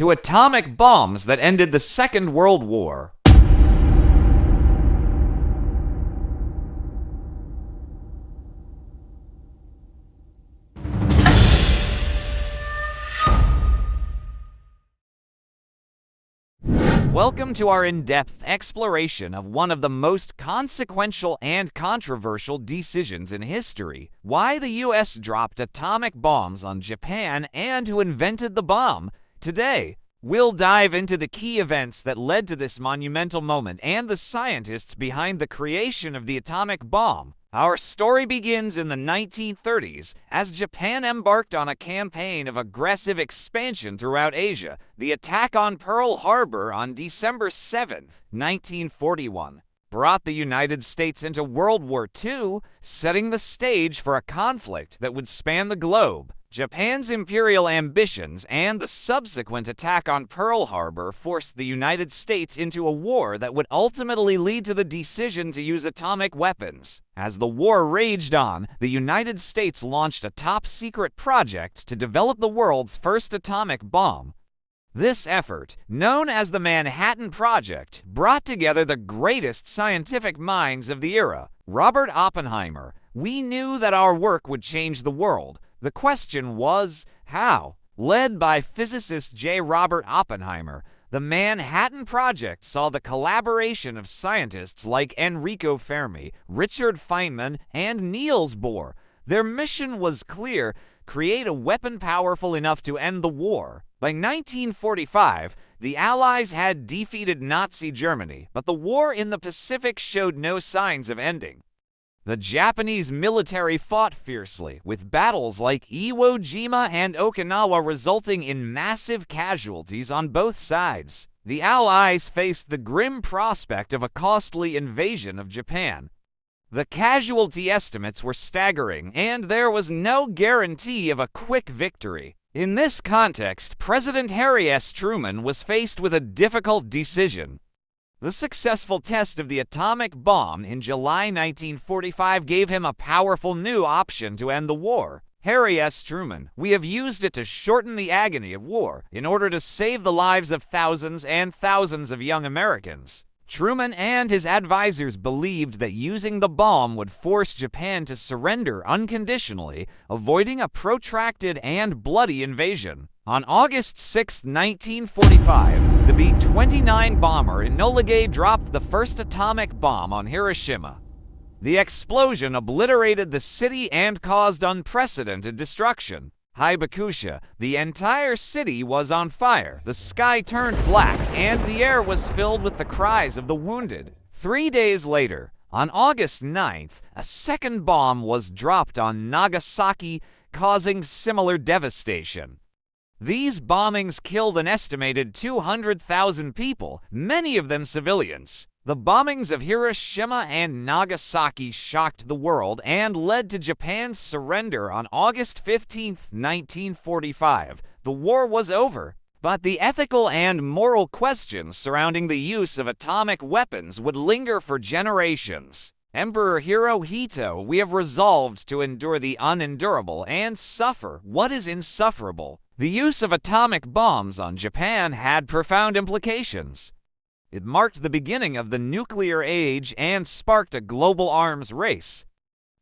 to atomic bombs that ended the Second World War. Welcome to our in-depth exploration of one of the most consequential and controversial decisions in history: why the U.S. dropped atomic bombs on Japan and who invented the bomb. Today, we'll dive into the key events that led to this monumental moment and the scientists behind the creation of the atomic bomb. Our story begins in the 1930s as Japan embarked on a campaign of aggressive expansion throughout Asia. The attack on Pearl Harbor on December 7, 1941, brought the United States into World War II, setting the stage for a conflict that would span the globe. Japan's imperial ambitions and the subsequent attack on Pearl Harbor forced the United States into a war that would ultimately lead to the decision to use atomic weapons. As the war raged on, the United States launched a top-secret project to develop the world's first atomic bomb. This effort, known as the Manhattan Project, brought together the greatest scientific minds of the era. Robert Oppenheimer: "We knew that our work would change the world. The question was, how?" Led by physicist J. Robert Oppenheimer, the Manhattan Project saw the collaboration of scientists like Enrico Fermi, Richard Feynman, and Niels Bohr. Their mission was clear: create a weapon powerful enough to end the war. By 1945, the Allies had defeated Nazi Germany, but the war in the Pacific showed no signs of ending. The Japanese military fought fiercely, with battles like Iwo Jima and Okinawa resulting in massive casualties on both sides. The Allies faced the grim prospect of a costly invasion of Japan. The casualty estimates were staggering, and there was no guarantee of a quick victory. In this context, President Harry S. Truman was faced with a difficult decision. The successful test of the atomic bomb in July 1945 gave him a powerful new option to end the war. Harry S. Truman: "We have used it to shorten the agony of war in order to save the lives of thousands and thousands of young Americans." Truman and his advisors believed that using the bomb would force Japan to surrender unconditionally, avoiding a protracted and bloody invasion. On August 6, 1945, the B-29 bomber Enola Gay dropped the first atomic bomb on Hiroshima. The explosion obliterated the city and caused unprecedented destruction. Hibakusha: the entire city was on fire, the sky turned black, and the air was filled with the cries of the wounded. 3 days later, on August 9th, a second bomb was dropped on Nagasaki, causing similar devastation. These bombings killed an estimated 200,000 people, many of them civilians. The bombings of Hiroshima and Nagasaki shocked the world and led to Japan's surrender on August 15, 1945. The war was over, but the ethical and moral questions surrounding the use of atomic weapons would linger for generations. Emperor Hirohito: "We have resolved to endure the unendurable and suffer what is insufferable." The use of atomic bombs on Japan had profound implications. It marked the beginning of the nuclear age and sparked a global arms race.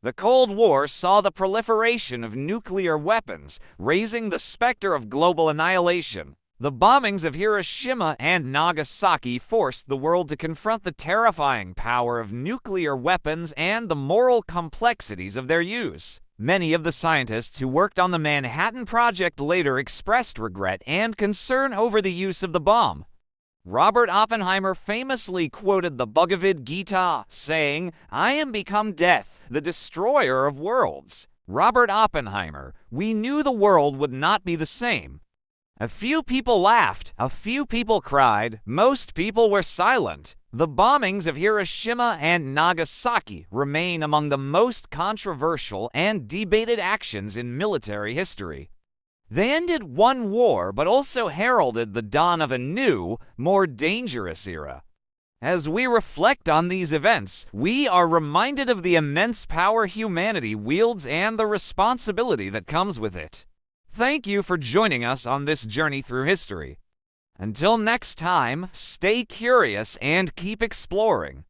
The Cold War saw the proliferation of nuclear weapons, raising the specter of global annihilation. The bombings of Hiroshima and Nagasaki forced the world to confront the terrifying power of nuclear weapons and the moral complexities of their use. Many of the scientists who worked on the Manhattan Project later expressed regret and concern over the use of the bomb. Robert Oppenheimer famously quoted the Bhagavad Gita, saying, "I am become death, the destroyer of worlds." Robert Oppenheimer: "We knew the world would not be the same. A few people laughed, a few people cried, most people were silent." The bombings of Hiroshima and Nagasaki remain among the most controversial and debated actions in military history. They ended one war, but also heralded the dawn of a new, more dangerous era. As we reflect on these events, we are reminded of the immense power humanity wields and the responsibility that comes with it. Thank you for joining us on this journey through history. Until next time, stay curious and keep exploring.